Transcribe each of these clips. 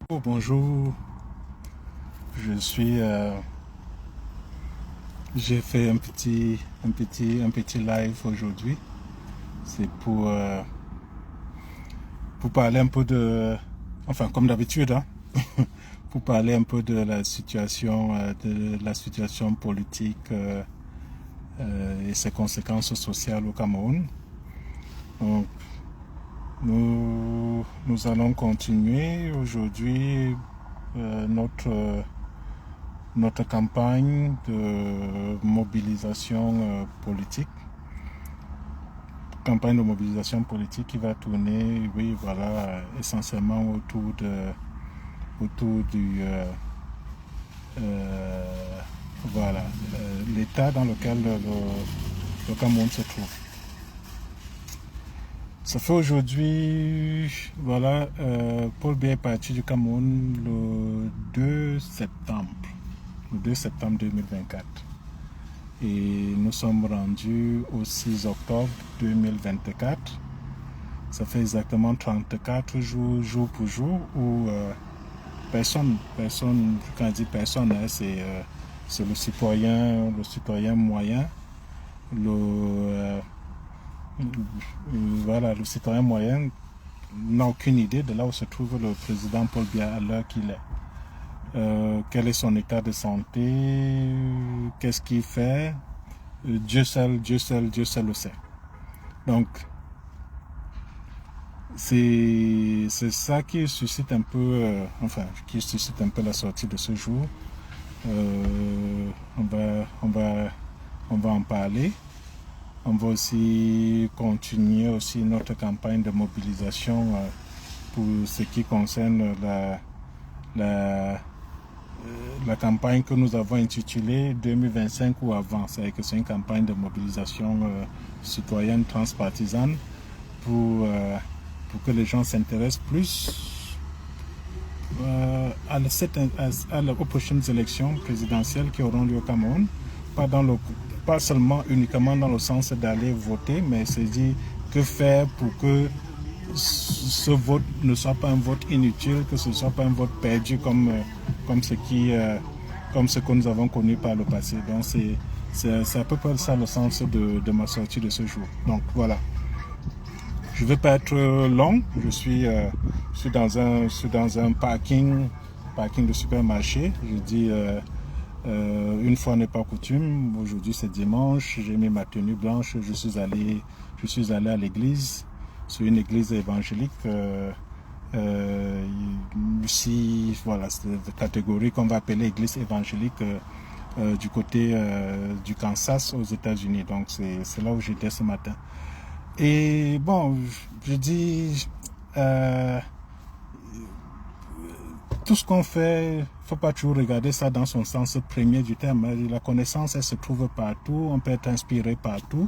Oh, bonjour, je suis. J'ai fait un petit live aujourd'hui. C'est pour parler un peu enfin comme d'habitude, hein, pour parler un peu de la situation politique et ses conséquences sociales au Cameroun. Donc, nous allons continuer aujourd'hui notre campagne de mobilisation politique. Campagne de mobilisation politique qui va tourner, oui, voilà, essentiellement autour du, voilà, l'état dans lequel le Cameroun se trouve. Ça fait aujourd'hui, voilà, Paul Biya est parti du Cameroun le 2 septembre, le 2 septembre 2024. Et nous sommes rendus au 6 octobre 2024. Ça fait exactement 34 jours, jour pour jour, où personne, quand je dis personne, hein, c'est le citoyen moyen, voilà, le citoyen moyen n'a aucune idée de là où se trouve le président Paul Biya à l'heure qu'il est. Quel est son état de santé, qu'est-ce qu'il fait, Dieu seul le sait. Donc, c'est ça qui suscite un peu, qui suscite un peu la sortie de ce jour. On va en parler. On va aussi continuer aussi notre campagne de mobilisation pour ce qui concerne la campagne que nous avons intitulée 2025 ou avant. C'est-à-dire que c'est une campagne de mobilisation citoyenne transpartisane pour que les gens s'intéressent plus aux prochaines élections présidentielles qui auront lieu au Cameroun, pas seulement uniquement dans le sens d'aller voter, mais se dire que faire pour que ce vote ne soit pas un vote inutile, que ce ne soit pas un vote perdu comme ce que nous avons connu par le passé. Donc c'est à peu près ça le sens de ma sortie de ce jour. Donc voilà. Je ne vais pas être long. Je suis dans un parking de supermarché. Je dis une fois n'est pas coutume. Aujourd'hui c'est dimanche. J'ai mis ma tenue blanche. Je suis allé à l'église. C'est une église évangélique. Ici, voilà, c'est la catégorie qu'on va appeler église évangélique du côté du Kansas aux États-Unis. Donc c'est là où j'étais ce matin. Et bon, je dis, tout ce qu'on fait, il ne faut pas toujours regarder ça dans son sens premier du terme. La connaissance, elle se trouve partout, on peut être inspiré partout,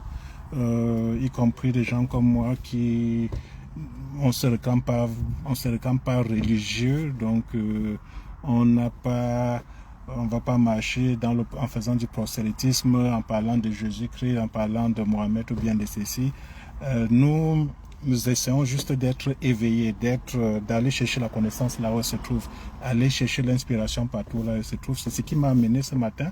y compris des gens comme moi qui on se réclame pas religieux, donc on va pas marcher en faisant du prosélytisme, en parlant de Jésus-Christ, en parlant de Mohamed ou bien de ceci. Nous essayons juste d'être éveillés, d'aller chercher la connaissance là où elle se trouve, aller chercher l'inspiration partout là où elle se trouve. C'est ce qui m'a amené ce matin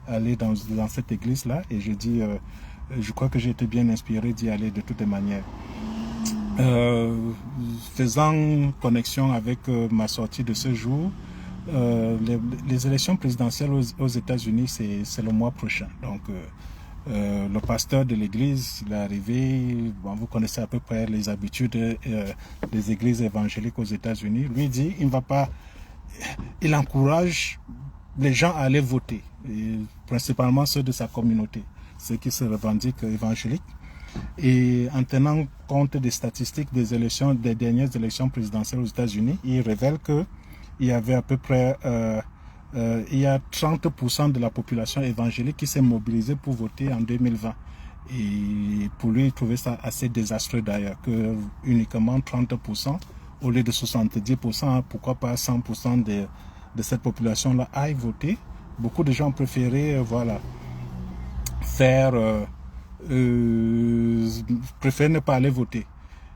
à aller dans cette église-là. Et je crois que j'ai été bien inspiré d'y aller de toutes les manières. Faisant connexion avec ma sortie de ce jour, les élections présidentielles aux États-Unis, c'est le mois prochain. Donc, le pasteur de l'église, il est arrivé, bon, vous connaissez à peu près les habitudes des églises évangéliques aux États-Unis. Lui dit, il encourage les gens à aller voter, et principalement ceux de sa communauté, ceux qui se revendiquent évangéliques. Et en tenant compte des statistiques des dernières élections présidentielles aux États-Unis, il révèle qu'il y avait à peu près il y a 30% de la population évangélique qui s'est mobilisée pour voter en 2020. Et pour lui, il trouvait ça assez désastreux d'ailleurs, que uniquement 30% au lieu de 70%, pourquoi pas 100% de cette population-là aille voter. Beaucoup de gens ont préféré préfèrent ne pas aller voter.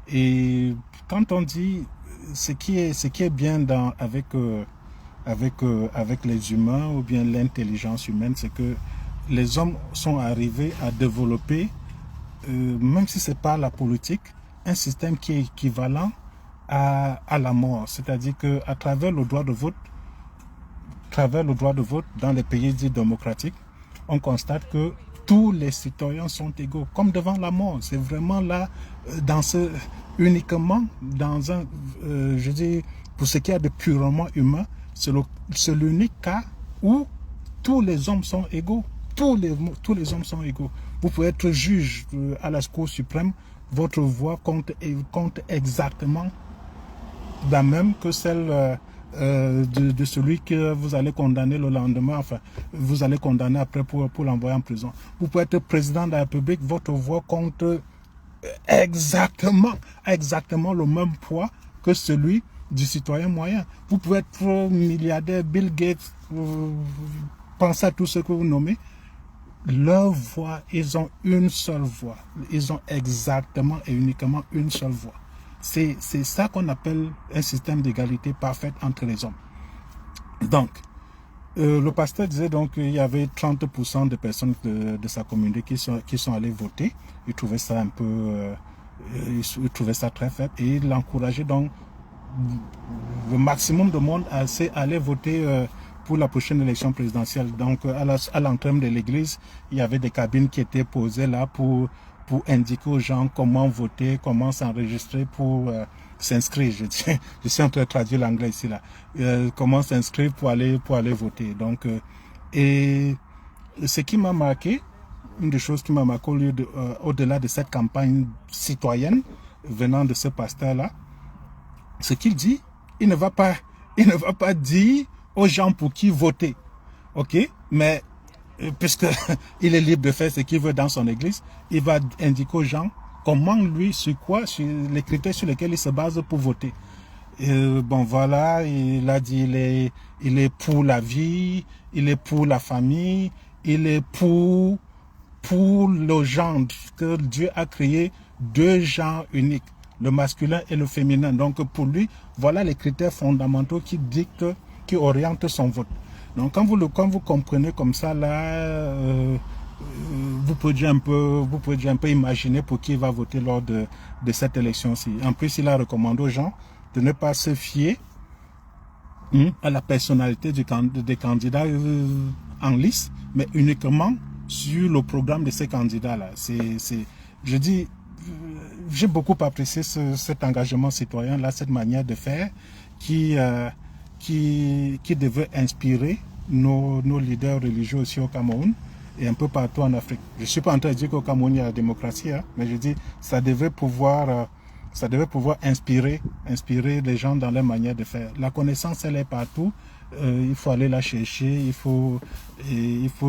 Et quand on dit ce qui est bien avec les humains ou bien l'intelligence humaine, c'est que les hommes sont arrivés à développer, même si c'est pas la politique, un système qui est équivalent à la mort. C'est-à-dire qu'à travers le droit de vote, dans les pays dits démocratiques, on constate que tous les citoyens sont égaux, comme devant la mort. C'est vraiment là, uniquement dans un, je dis, pour ce qui est de purement humain, c'est l'unique cas où tous les hommes sont égaux. Tous les hommes sont égaux. Vous pouvez être juge à la Cour suprême, votre voix compte exactement la même que celle de celui que vous allez condamner le lendemain, enfin, vous allez condamner après pour l'envoyer en prison. Vous pouvez être président de la République, votre voix compte exactement le même poids que celui du citoyen moyen. Vous pouvez être milliardaire, Bill Gates, pensez à tout ce que vous nommez. Leur voix, ils ont une seule voix. Ils ont exactement et uniquement une seule voix. C'est ça qu'on appelle un système d'égalité parfaite entre les hommes. Donc, le pasteur disait donc qu'il y avait 30% de personnes de sa communauté qui sont allées voter. Il trouvait ça un peu, il trouvait ça très faible et il encourageait donc le maximum de monde à aller voter pour la prochaine élection présidentielle. Donc, à l'entrée de l'église, il y avait des cabines qui étaient posées là pour indiquer aux gens comment voter, comment s'enregistrer pour s'inscrire. Je suis en train de traduire l'anglais ici là. Comment s'inscrire pour aller voter. Donc, et ce qui m'a marqué, une des choses qui m'a marqué au-delà de cette campagne citoyenne venant de ce pasteur-là, ce qu'il dit, il ne va pas dire aux gens pour qui voter, ok? Mais puisque il est libre de faire ce qu'il veut dans son église, il va indiquer aux gens comment lui, sur les critères sur lesquels il se base pour voter. Bon voilà, il a dit il est pour la vie, il est pour la famille, il est pour le genre, que Dieu a créé deux genres uniques, le masculin et le féminin. Donc pour lui, voilà les critères fondamentaux qui orientent son vote. Donc quand vous comprenez comme ça là, vous pouvez déjà un peu imaginer pour qui il va voter lors de cette élection-ci. En plus, il a recommandé aux gens de ne pas se fier à la personnalité des candidats en lice, mais uniquement sur le programme de ces candidats-là. Je dis, j'ai beaucoup apprécié cet engagement citoyen-là, cette manière de faire qui devait inspirer nos leaders religieux aussi au Cameroun et un peu partout en Afrique. Je ne suis pas en train de dire qu'au Cameroun il y a la démocratie, hein, mais je dis ça devait pouvoir inspirer les gens dans leur manière de faire. La connaissance, elle est partout. Il faut aller la chercher. Il faut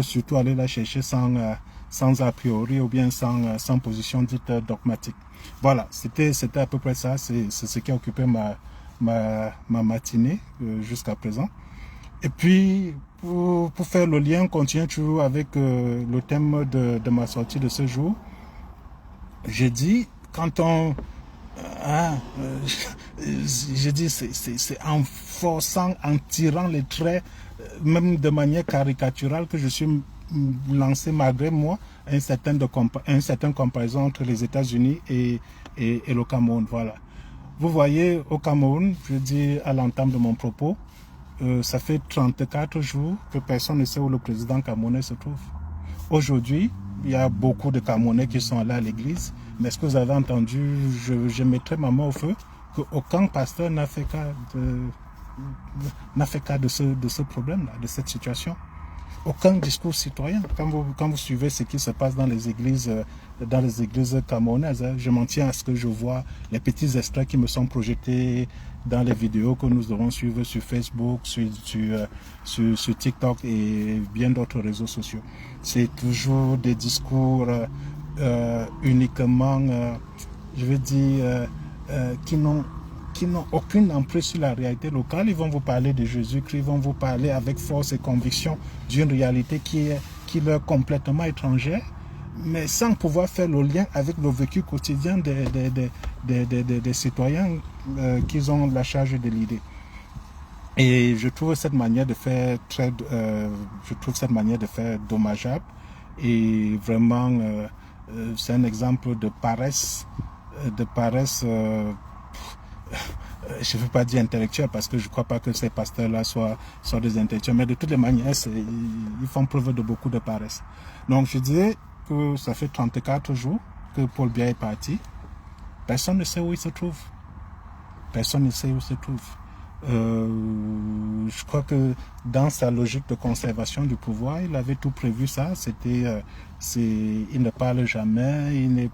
surtout aller la chercher sans a priori ou bien sans position dite dogmatique. Voilà, c'était à peu près ça. C'est ce qui a occupé ma matinée jusqu'à présent. Et puis, pour faire le lien, on continue toujours avec le thème de ma sortie de ce jour. J'ai dit, quand on... je dis, c'est en forçant, en tirant les traits, même de manière caricaturale, que je suis lancé malgré moi un certain comparaison entre les États-Unis et le Cameroun. Voilà. Vous voyez, au Cameroun, je dis à l'entame de mon propos, ça fait 34 jours que personne ne sait où le président camerounais se trouve. Aujourd'hui, il y a beaucoup de Camerounais qui sont allés à l'église, mais est-ce que vous avez entendu, je mettrai ma main au feu, qu'aucun pasteur n'a fait cas de ce problème-là, de cette situation. Aucun discours citoyen. Quand vous suivez ce qui se passe dans les églises camerounaises, je m'en tiens à ce que je vois, les petits extraits qui me sont projetés dans les vidéos que nous devons suivre sur Facebook, sur TikTok et bien d'autres réseaux sociaux. C'est toujours des discours uniquement, je veux dire, qui n'ont aucune emprise sur la réalité locale. Ils vont vous parler de Jésus-Christ, ils vont vous parler avec force et conviction d'une réalité qui leur est complètement étrangère, mais sans pouvoir faire le lien avec le vécu quotidien des citoyens qu'ils ont la charge de l'idée. Et je trouve cette manière de faire dommageable et vraiment c'est un exemple de paresse, je ne veux pas dire intellectuelle parce que je ne crois pas que ces pasteurs-là soient des intellectuels, mais de toutes les manières, ils font preuve de beaucoup de paresse. Donc je disais que ça fait 34 jours que Paul Biya est parti. Personne ne sait où il se trouve. Personne ne sait où il se trouve. Je crois que dans sa logique de conservation du pouvoir, il avait tout prévu ça. Il ne parle jamais, il n'y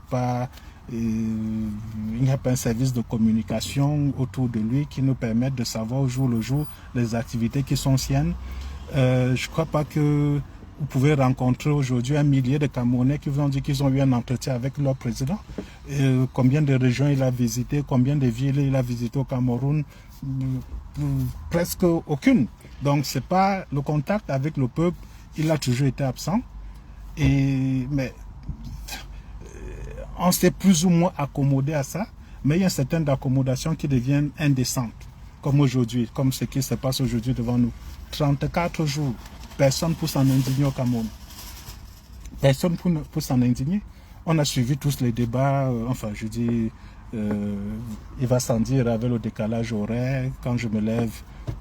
a pas un service de communication autour de lui qui nous permette de savoir au jour le jour les activités qui sont siennes. Je ne crois pas que vous pouvez rencontrer aujourd'hui un millier de Camerounais qui vous ont dit qu'ils ont eu un entretien avec leur président. Combien de régions il a visité, combien de villes il a visité au Cameroun, presque aucune. Donc c'est pas le contact avec le peuple, il a toujours été absent. Mais on s'est plus ou moins accommodé à ça, mais il y a certaines accommodations qui deviennent indécentes, comme aujourd'hui, comme ce qui se passe aujourd'hui devant nous. 34 jours, personne pour s'en indigner au Cameroun. Personne pour s'en indigner. On a suivi tous les débats, il va sans dire avec le décalage horaire. Quand je me lève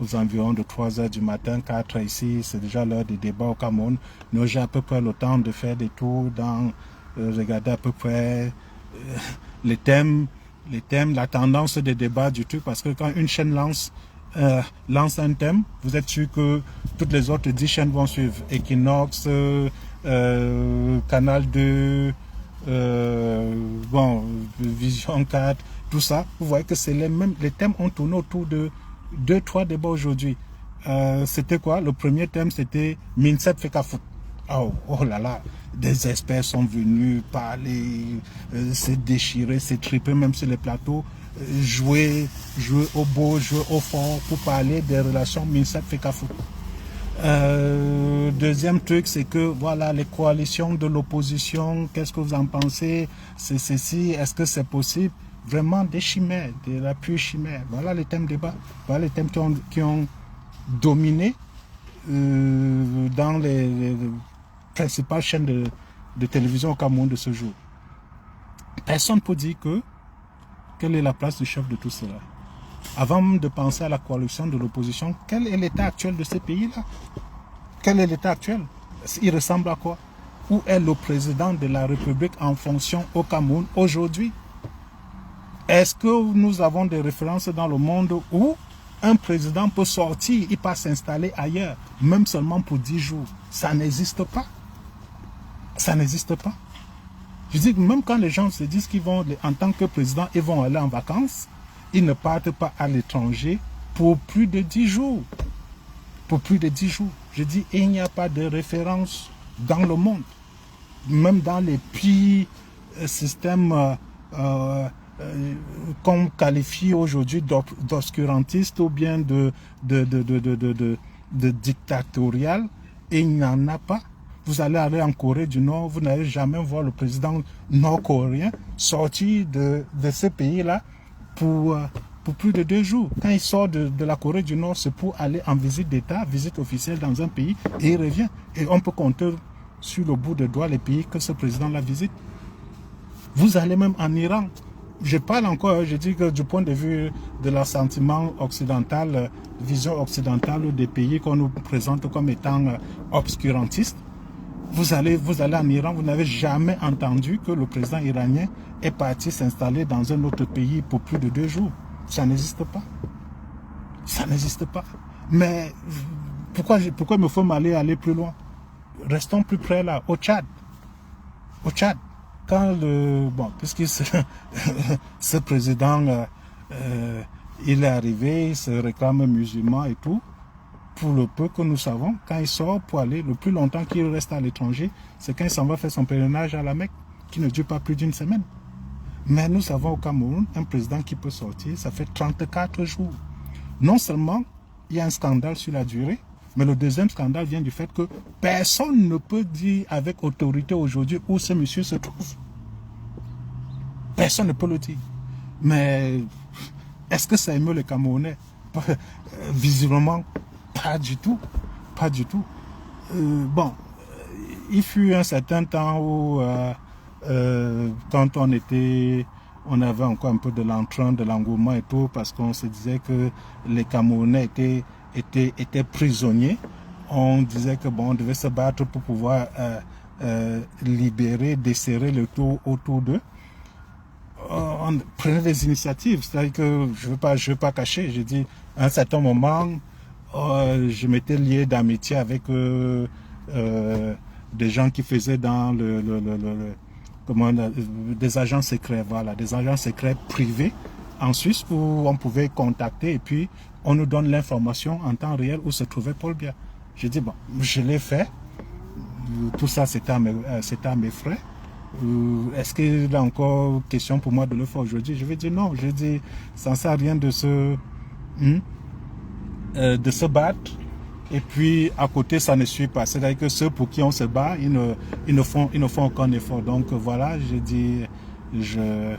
aux environs de 3 heures du matin, 4 heures ici, c'est déjà l'heure des débats au Cameroun. Nous, j'ai à peu près le temps de faire des tours, regarder à peu près les thèmes, la tendance des débats du truc, parce que quand une chaîne lance un thème, vous êtes sûr que toutes les autres 10 chaînes vont suivre. Equinox, Canal 2, Vision 4, tout ça. Vous voyez que c'est les thèmes ont tourné autour de 2-3 débats aujourd'hui. C'était quoi? Le premier thème, c'était Mincet Fekafut. Oh là là, des experts sont venus parler, se déchirer, se triper même sur les plateaux, jouer au beau, jouer au fort pour parler des relations Mincet Fekafut. Deuxième truc, c'est que voilà, les coalitions de l'opposition, qu'est-ce que vous en pensez? C'est ceci, est-ce que c'est possible? Vraiment des chimères, de la pure chimère. Voilà les thèmes débat, voilà les thèmes qui ont dominé dans les principales chaînes de télévision au Cameroun de ce jour. Personne ne peut dire quelle est la place du chef de tout cela. Avant de penser à la coalition de l'opposition, quel est l'état actuel de ces pays-là? Quel est l'état actuel? Il ressemble à quoi? Où est le président de la République en fonction au Cameroun aujourd'hui? Est-ce que nous avons des références dans le monde où un président peut sortir, il peut s'installer ailleurs, même seulement pour 10 jours? Ça n'existe pas. Ça n'existe pas. Je dis que même quand les gens se disent qu'ils vont, en tant que président, ils vont aller en vacances, ils ne partent pas à l'étranger pour plus de 10 jours. Pour plus de 10 jours. Je dis, il n'y a pas de référence dans le monde. Même dans les pires systèmes qu'on qualifie aujourd'hui d'obscurantistes ou bien de dictatorial, il n'y en a pas. Vous allez aller en Corée du Nord, vous n'allez jamais voir le président nord-coréen sortir de ce pays-là pour plus de 2 jours. Quand il sort de la Corée du Nord, c'est pour aller en visite d'État, visite officielle dans un pays, et il revient. Et on peut compter sur le bout de doigts les pays que ce président-là visite. Vous allez même en Iran. Je parle encore, je dis que du point de vue de l'assentiment occidental, vision occidentale des pays qu'on nous présente comme étant obscurantistes, vous allez en Iran, vous n'avez jamais entendu que le président iranien est parti s'installer dans un autre pays pour plus de 2 jours. Ça n'existe pas. Ça n'existe pas. Mais pourquoi il me faut aller plus loin? Restons plus près là, au Tchad. Au Tchad. Quand puisque ce président, il est arrivé, il se réclame musulman et tout, pour le peu que nous savons, quand il sort pour aller, le plus longtemps qu'il reste à l'étranger, c'est quand il s'en va faire son pèlerinage à la Mecque, qui ne dure pas plus d'1 semaine. Mais nous avons au Cameroun un président qui peut sortir, ça fait 34 jours. Non seulement il y a un scandale sur la durée, mais le deuxième scandale vient du fait que personne ne peut dire avec autorité aujourd'hui où ce monsieur se trouve. Personne ne peut le dire. Mais Est-ce que ça émeut les Camerounais? Visiblement, pas du tout. Pas du tout. Bon, il fut un certain temps où, quand on avait encore un peu de l'entrain, de l'engouement et tout, parce qu'on se disait que les Camerounais étaient prisonniers. On disait que bon, on devait se battre pour pouvoir libérer, desserrer le tout autour d'eux. On prenait des initiatives, c'est-à-dire que je veux pas cacher. J'ai dit, à un certain moment, je m'étais lié d'amitié avec des gens qui faisaient dans des agents secrets, voilà, des agents secrets privés en Suisse où on pouvait contacter et puis on nous donne l'information en temps réel où se trouvait Paul Biya. J'ai dit, bon, je l'ai fait. Tout ça, c'était à mes frais. Est-ce qu'il y a encore question pour moi de le faire aujourd'hui? Je vais dire non. Je dis, ça ne sert à rien de se battre. Et puis, à côté, ça ne suit pas. C'est-à-dire que ceux pour qui on se bat, ils ne font aucun effort. Donc, voilà, je dis, je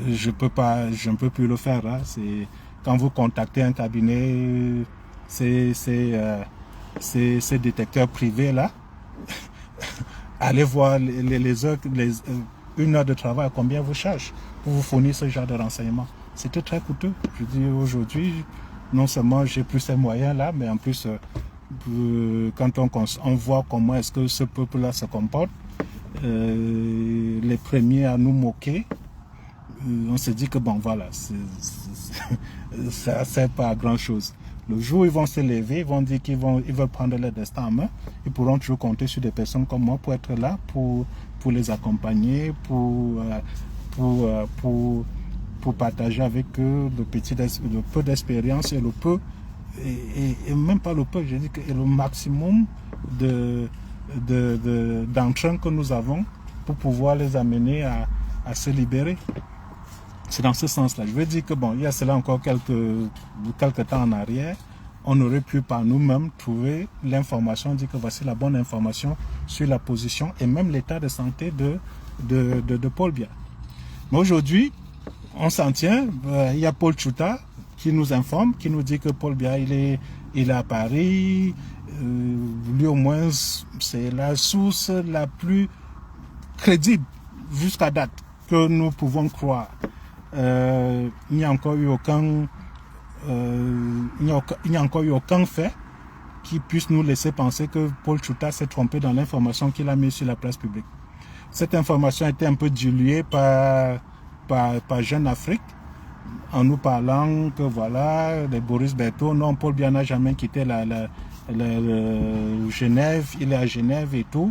ne peux plus le faire. Hein. C'est, quand vous contactez un cabinet, ces détecteurs privés là, allez voir les heures, une heure de travail, combien vous charge pour vous fournir ce genre de renseignements. C'était très coûteux. Je dis aujourd'hui, non seulement j'ai plus ces moyens-là, mais en plus, quand on voit comment est-ce que ce peuple-là se comporte, les premiers à nous moquer, on se dit que bon, voilà, ça ne sert pas à grand-chose. Le jour où ils vont se lever, ils vont dire ils veulent prendre leur destin en main, ils pourront toujours compter sur des personnes comme moi pour être là, pour les accompagner, pour partager avec eux le peu d'expérience et le peu, et même pas le peu, je dis que le maximum d'entrain que nous avons pour pouvoir les amener à se libérer. C'est dans ce sens-là. Je veux dire que bon, il y a cela encore quelques temps en arrière, on aurait pu par nous-mêmes trouver l'information, dire que voici la bonne information sur la position et même l'état de santé de Paul Biya. Mais aujourd'hui, on s'en tient. Il y a Paul Tchouta qui nous informe, qui nous dit que Paul Biya il est à Paris. Lui au moins, c'est la source la plus crédible jusqu'à date que nous pouvons croire. Il n'y a encore eu aucun fait qui puisse nous laisser penser que Paul Tchouta s'est trompé dans l'information qu'il a mise sur la place publique. Cette information a été un peu diluée par Jeune Afrique en nous parlant que voilà, les Boris Berthaud, non, Paul Biya n'a jamais quitté Genève, il est à Genève et tout.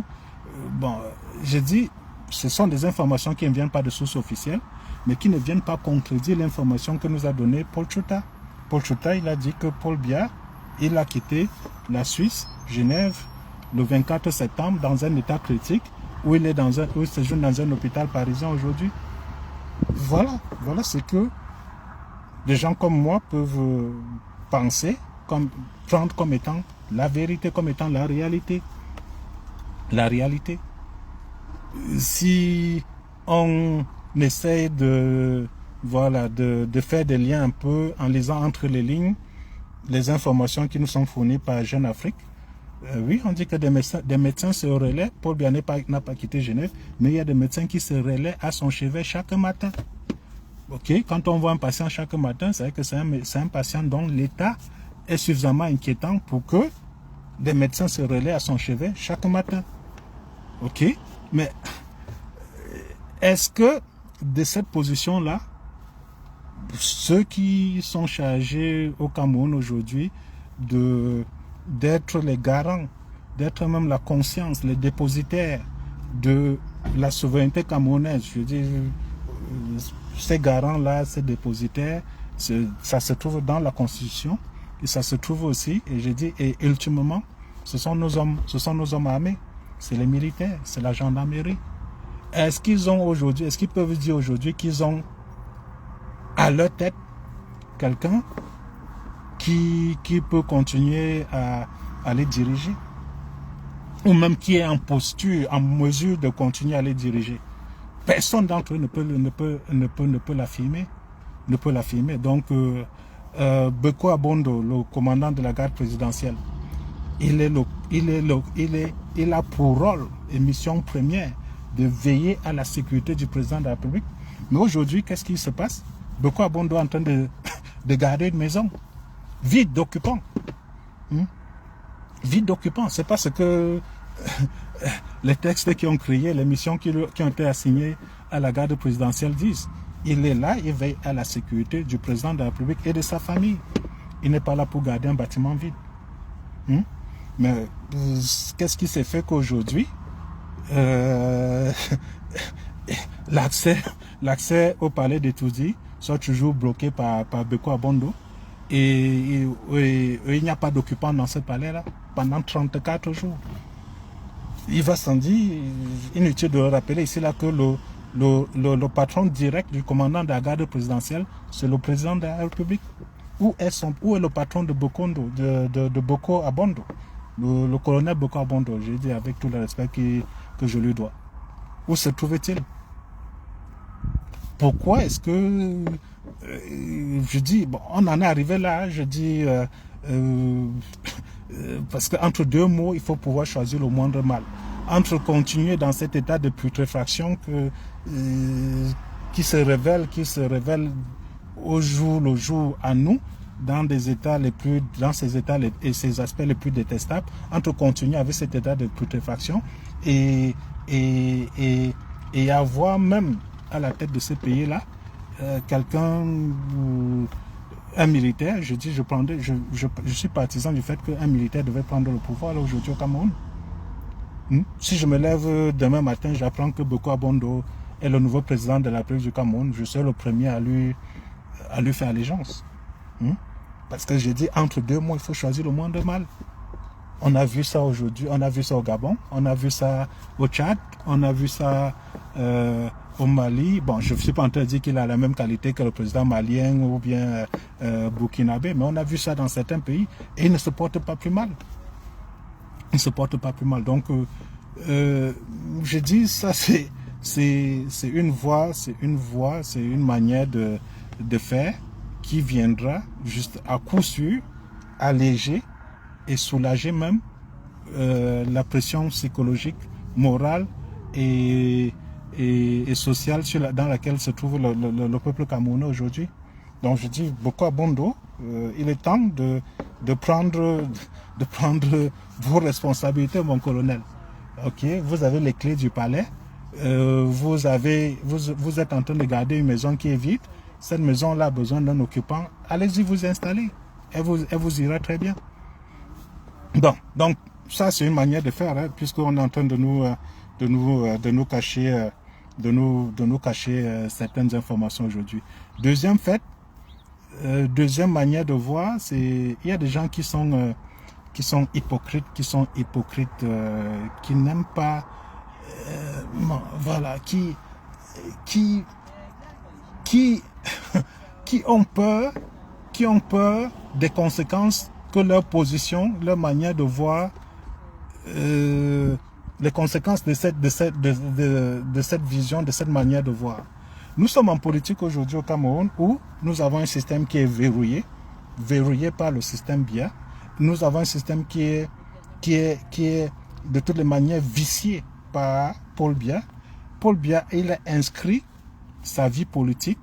Bon, je dis, ce sont des informations qui ne viennent pas de sources officielles, mais qui ne viennent pas contredire l'information que nous a donnée Paul Tchouta. Paul Tchouta, il a dit que Paul Biya, il a quitté la Suisse, Genève, le 24 septembre, dans un état critique, où il séjourne dans un hôpital parisien aujourd'hui. Voilà ce que des gens comme moi peuvent penser, prendre comme étant la vérité, comme étant la réalité. La réalité. Si on essaie de faire des liens un peu en lisant entre les lignes les informations qui nous sont fournies par Jeune Afrique, oui, on dit que des médecins se relaient. Paul Biya n'a pas quitté Genève, mais il y a des médecins qui se relaient à son chevet chaque matin. Ok, quand on voit un patient chaque matin, c'est vrai que c'est un patient dont l'état est suffisamment inquiétant pour que des médecins se relaient à son chevet chaque matin. Ok, mais est-ce que de cette position-là, ceux qui sont chargés au Cameroun aujourd'hui d'être les garants, d'être même la conscience, les dépositaires de la souveraineté camerounaise, je veux dire, ces garants-là, ces dépositaires, ça se trouve dans la Constitution et ça se trouve aussi, et je dis, et ultimement, ce sont nos hommes armés, c'est les militaires, c'est la gendarmerie. Est-ce qu'ils peuvent dire aujourd'hui qu'ils ont à leur tête quelqu'un qui peut continuer à les diriger, ou même qui est en mesure de continuer à les diriger? Personne d'entre eux ne peut l'affirmer. l'affirmer. Donc, Beko Abondo, le commandant de la garde présidentielle, il a pour rôle et mission première de veiller à la sécurité du président de la République. Mais aujourd'hui, qu'est-ce qui se passe? Beko Abondo est en train de garder une maison vide d'occupants. Vide d'occupants. C'est pas ce que les textes qui ont créé, les missions qui ont été assignées à la garde présidentielle disent. Il est là, il veille à la sécurité du président de la République et de sa famille. Il n'est pas là pour garder un bâtiment vide. Mais qu'est-ce qui s'est fait qu'aujourd'hui, l'accès au palais de Toudi soit toujours bloqué par Beko Abondo et il n'y a pas d'occupants dans ce palais-là pendant 34 jours. Il va sans dire, inutile de rappeler ici là que le patron direct du commandant de la garde présidentielle, c'est le président de la République. Où est le patron de Beko Abondo, le colonel Beko Abondo, je dis avec tout le respect que je lui dois. Où se trouvait-il? Pourquoi est-ce que, je dis, bon, on en est arrivé là, je dis, parce qu'entre deux mots, il faut pouvoir choisir le moindre mal. Entre continuer dans cet état de putréfaction qui se révèle au jour le jour à nous, dans ces états et ces aspects les plus détestables, entre continuer avec cet état de putréfaction et avoir même à la tête de ce pays-là quelqu'un, un militaire, je suis partisan du fait qu'un militaire devait prendre le pouvoir là aujourd'hui au Cameroun. Si je me lève demain matin, j'apprends que Beko Abondo est le nouveau président de la République du Cameroun, je serai le premier à lui faire allégeance. Parce que j'ai dit, entre deux mots, il faut choisir le moindre mal. On a vu ça aujourd'hui, on a vu ça au Gabon, on a vu ça au Tchad, on a vu ça au Mali. Bon, je ne suis pas en train de dire qu'il a la même qualité que le président malien ou bien burkinabé, mais on a vu ça dans certains pays et il ne se porte pas plus mal. Il ne se porte pas plus mal. Donc, je dis, ça c'est une voie, c'est une manière de faire qui viendra juste à coup sûr alléger et soulager même la pression psychologique, morale et sociale dans laquelle se trouve le peuple camerounais aujourd'hui. Donc je dis, Beko Abondo, il est temps de prendre vos responsabilités, mon colonel. Ok, vous avez les clés du palais, vous êtes en train de garder une maison qui est vide. Cette maison-là a besoin d'un occupant. Allez-y vous installer. Elle vous ira très bien. Donc ça c'est une manière de faire, hein, puisqu'on est en train de nous cacher certaines informations aujourd'hui. Deuxième fait, deuxième manière de voir, c'est il y a des gens qui sont hypocrites, qui n'aiment pas, voilà, qui ont peur des conséquences que leur position, leur manière de voir, les conséquences de cette vision, de cette manière de voir. Nous sommes en politique aujourd'hui au Cameroun où nous avons un système qui est verrouillé par le système Biya. Nous avons un système qui est de toutes les manières vicié par Paul Biya. Paul Biya, il a inscrit sa vie politique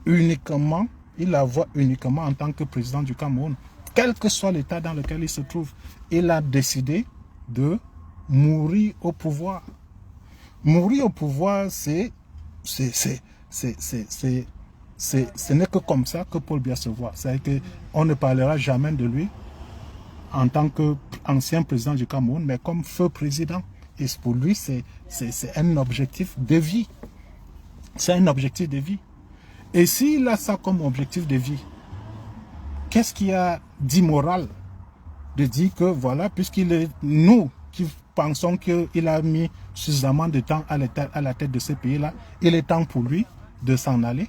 uniquement, il la voit uniquement en tant que président du Cameroun. Quel que soit l'état dans lequel il se trouve, il a décidé de mourir au pouvoir. Mourir au pouvoir, ce n'est que comme ça que Paul Biya se voit. C'est-à-dire qu'on ne parlera jamais de lui en tant qu'ancien président du Cameroun, mais comme feu président. Et pour lui, c'est un objectif de vie. C'est un objectif de vie. Et s'il a ça comme objectif de vie, qu'est-ce qu'il y a d'immoral de dire que voilà, puisqu'il est nous qui pensons qu'il a mis suffisamment de temps à la tête de ce pays-là, il est temps pour lui de s'en aller.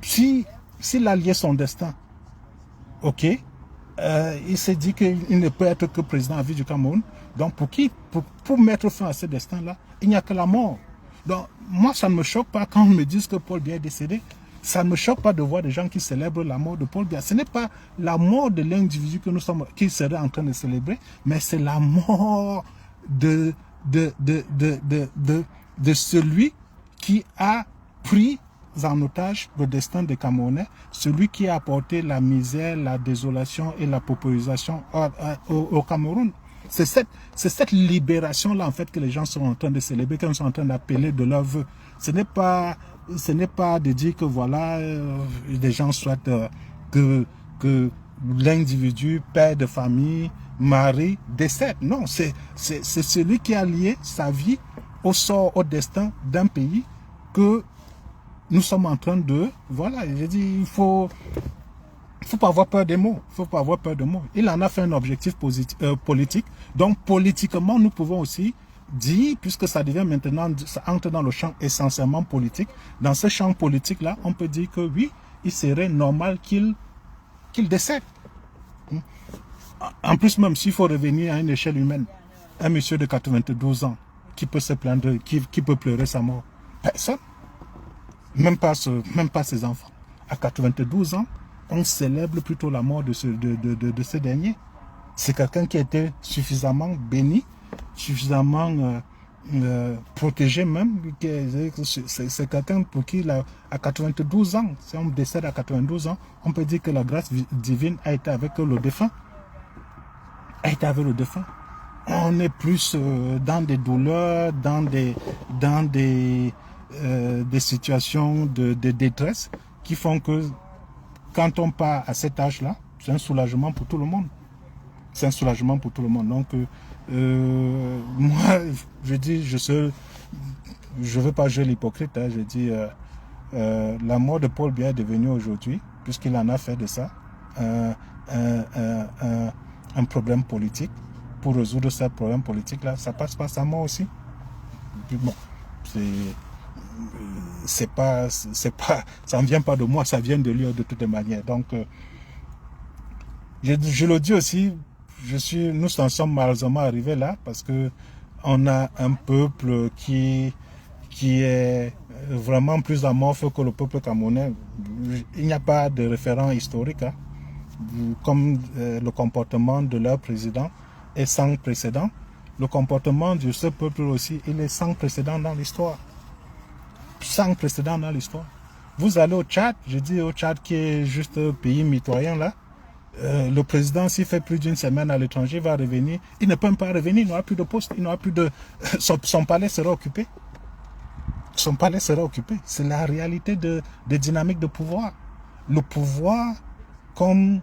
S'il a lié son destin, ok, il s'est dit qu'il ne peut être que président à vie du Cameroun. Donc pour mettre fin à ce destin-là, il n'y a que la mort. Donc moi, ça ne me choque pas quand on me dit que Paul Biya est décédé. Ça ne me choque pas de voir des gens qui célèbrent la mort de Paul Biya. Ce n'est pas la mort de l'individu qui serait en train de célébrer, mais c'est la mort de celui qui a pris en otage le destin des Camerounais, celui qui a apporté la misère, la désolation et la paupérisation au Cameroun. C'est cette libération-là, en fait, que les gens sont en train de célébrer, qu'ils sont en train d'appeler de leur vœu. Ce n'est pas de dire que voilà, les gens souhaitent que l'individu, père de famille, mari, décède. Non, c'est celui qui a lié sa vie au sort, au destin d'un pays que nous sommes en train de... Voilà, je dis, il faut pas avoir peur des mots. Il faut pas avoir peur des mots. Il en a fait un objectif politique. Donc, politiquement, nous pouvons aussi dire, puisque ça devient maintenant, ça entre dans le champ essentiellement politique, dans ce champ politique-là, on peut dire que oui, il serait normal qu'il décède. En plus, même s'il faut revenir à une échelle humaine, un monsieur de 92 ans, qui peut se plaindre, qui peut pleurer sa mort? Personne. Même pas ses enfants. À 92 ans, on célèbre plutôt la mort de ce dernier. C'est quelqu'un qui a été suffisamment béni, suffisamment protégé même. C'est quelqu'un pour qui, à 92 ans, si on décède à 92 ans, on peut dire que la grâce divine a été avec le défunt. On est plus dans des douleurs, dans des situations de détresse qui font que quand on part à cet âge-là, c'est un soulagement pour tout le monde. C'est un soulagement pour tout le monde. Donc, moi, je dis, je veux pas jouer l'hypocrite. Hein, je dis, la mort de Paul Biya est devenue aujourd'hui, puisqu'il en a fait de ça, un problème politique. Pour résoudre ce problème politique-là, ça passe par sa mort aussi. Puis bon, c'est pas, ça ne vient pas de moi, ça vient de lui de toute manière. Donc, je le dis aussi, nous en sommes malheureusement arrivés là parce que on a un peuple qui est vraiment plus amorphe que le peuple camerounais. Il n'y a pas de référent historique, hein, comme le comportement de leur président est sans précédent. Le comportement de ce peuple aussi, il est sans précédent dans l'histoire. Sans précédent dans l'histoire. Vous allez au Tchad, je dis au Tchad qui est juste un pays mitoyen là, le président s'il fait plus d'une semaine à l'étranger va revenir, il ne peut même pas revenir, il n'aura plus de poste, il n'aura plus de... Son palais sera occupé. Son palais sera occupé. C'est la réalité des dynamiques de pouvoir. Le pouvoir, comme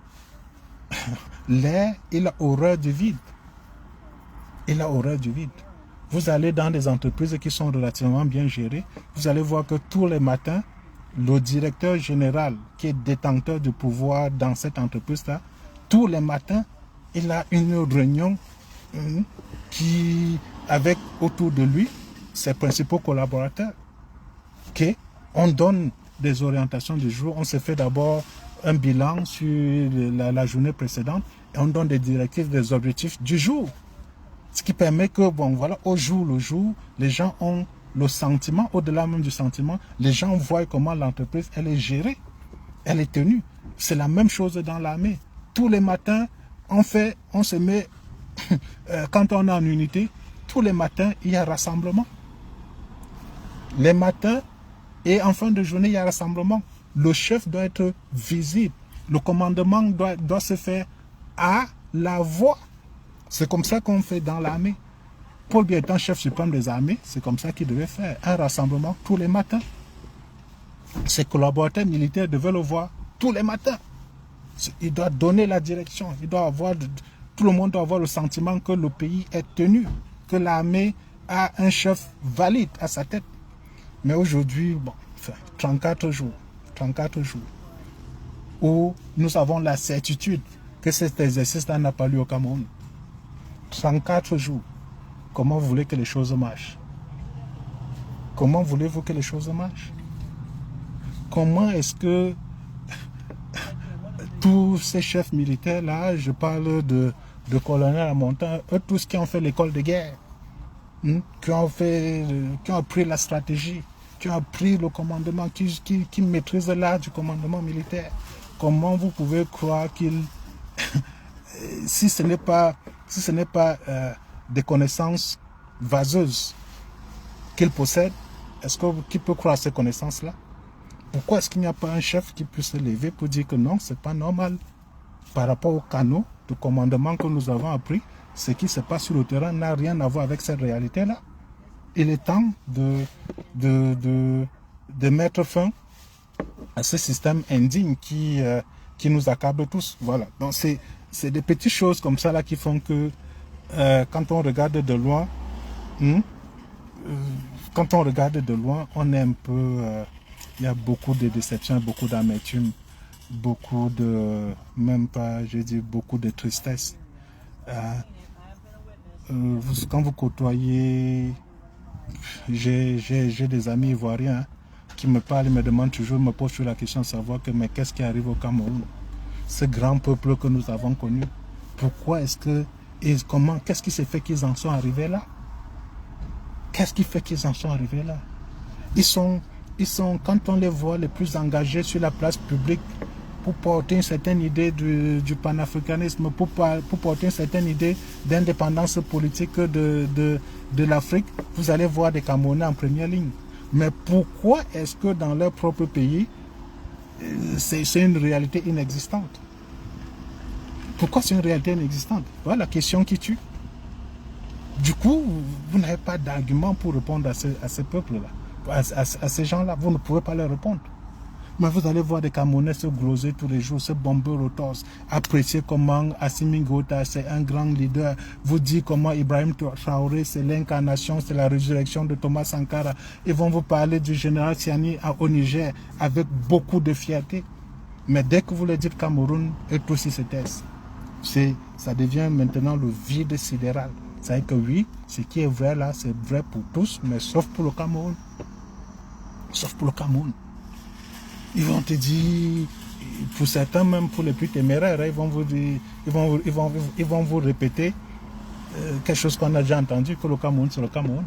l'air, il a horreur du vide. Il a horreur du vide. Vous allez dans des entreprises qui sont relativement bien gérées, vous allez voir que tous les matins, le directeur général qui est détenteur du pouvoir dans cette entreprise-là, tous les matins, il a une réunion avec autour de lui ses principaux collaborateurs. Okay? On donne des orientations du jour, on se fait d'abord un bilan sur la journée précédente et on donne des directives, des objectifs du jour. Ce qui permet que, bon, voilà, au jour le jour, les gens ont le sentiment, au-delà même du sentiment, les gens voient comment l'entreprise, elle est gérée, elle est tenue. C'est la même chose dans l'armée. Tous les matins, on se met, quand on est en unité, tous les matins, il y a rassemblement. Les matins et en fin de journée, il y a rassemblement. Le chef doit être visible. Le commandement doit se faire à la voix. C'est comme ça qu'on fait dans l'armée. Paul Biya étant chef suprême des armées, c'est comme ça qu'il devait faire un rassemblement tous les matins. Ses collaborateurs militaires devaient le voir tous les matins. Il doit donner la direction. Tout le monde doit avoir le sentiment que le pays est tenu, que l'armée a un chef valide à sa tête. Mais aujourd'hui, bon, 34 jours, où nous avons la certitude que cet exercice-là n'a pas lieu au Cameroun. 34 jours. Comment vous voulez que les choses marchent? Comment voulez-vous que les choses marchent? Comment est-ce que tous ces chefs militaires-là, je parle de colonels à montant, eux tous qui ont fait l'école de guerre, qui ont appris la stratégie, qui ont appris le commandement, qui maîtrisent l'art du commandement militaire. Comment vous pouvez croire qu'ils, si ce n'est pas des connaissances vaseuses qu'ils possèdent, qui peut croire à ces connaissances-là? Pourquoi est-ce qu'il n'y a pas un chef qui puisse se lever pour dire que non, c'est pas normal? Par rapport aux canaux de commandement que nous avons appris, ce qui se passe sur le terrain n'a rien à voir avec cette réalité-là. Il est temps de mettre fin à ce système indigne qui nous accable tous. Voilà. Donc c'est des petites choses comme ça là qui font que quand on regarde de loin, on est un peu... il y a beaucoup de déceptions, beaucoup d'amertume, beaucoup de... même pas, je dis, beaucoup de tristesse. Quand vous côtoyez... J'ai des amis ivoiriens qui me parlent, me demandent toujours, me posent toujours la question de savoir que mais qu'est-ce qui arrive au Cameroun? Ce grand peuple que nous avons connu, pourquoi est-ce que... et comment, qu'est-ce qui s'est fait qu'ils en sont arrivés là? Qu'est-ce qui fait qu'ils en sont arrivés là? Ils sont, quand on les voit les plus engagés sur la place publique pour porter une certaine idée du panafricanisme, pour porter une certaine idée d'indépendance politique de l'Afrique, vous allez voir des Camerounais en première ligne. Mais pourquoi est-ce que dans leur propre pays, c'est une réalité inexistante? Pourquoi c'est une réalité inexistante? Voilà la question qui tue. Du coup, vous n'avez pas d'argument pour répondre à ces peuples-là, à ces gens-là. Vous ne pouvez pas leur répondre. Mais vous allez voir des Camerounais se gloser tous les jours, se bomber au torse, apprécier comment Assimi Goïta, c'est un grand leader, vous dire comment Ibrahim Traoré, c'est l'incarnation, c'est la résurrection de Thomas Sankara. Ils vont vous parler du général Tiani au Niger avec beaucoup de fierté. Mais dès que vous leur dites Cameroun, eux tous ils se taisent. Ça devient maintenant le vide sidéral. C'est-à-dire que oui, ce qui est vrai là, c'est vrai pour tous, mais sauf pour le Cameroun. Sauf pour le Cameroun. Ils vont te dire, pour certains, même pour les plus téméraires, ils vont vous répéter quelque chose qu'on a déjà entendu, que le Cameroun, c'est le Cameroun.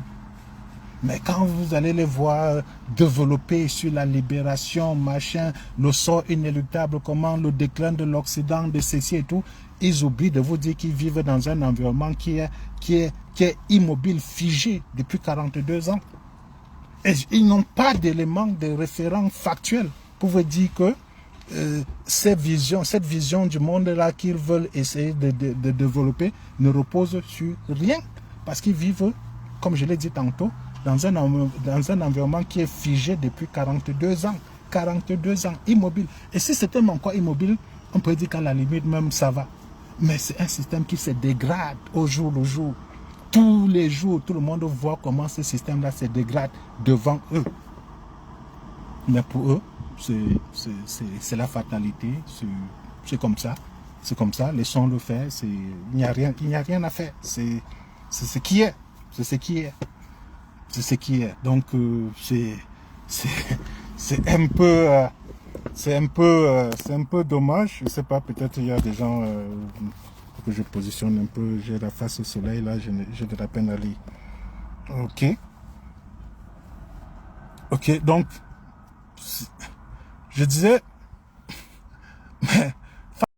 Mais quand vous allez les voir développer sur la libération, machin, le sort inéluctable, comment le déclin de l'Occident, de ceci et tout, ils oublient de vous dire qu'ils vivent dans un environnement qui est immobile, figé depuis 42 ans. Et ils n'ont pas d'éléments de référents factuels pour vous dire que cette vision du monde-là qu'ils veulent essayer de développer ne repose sur rien. Parce qu'ils vivent, comme je l'ai dit tantôt, dans un environnement qui est figé depuis 42 ans. 42 ans, immobile. Et si c'était encore immobile, on peut dire qu'à la limite même ça va. Mais c'est un système qui se dégrade au jour le jour. Tous les jours, tout le monde voit comment ce système-là se dégrade devant eux. Mais pour eux, c'est la fatalité, c'est comme ça. C'est comme ça, laissons-le faire. Il n'y a rien à faire. C'est ce qui est. C'est ce qui est. C'est ce qui est. Donc, c'est un peu dommage. Je ne sais pas, peut-être il y a des gens que je positionne un peu. J'ai la face au soleil, là, j'ai de la peine à lire. Ok, donc, je disais,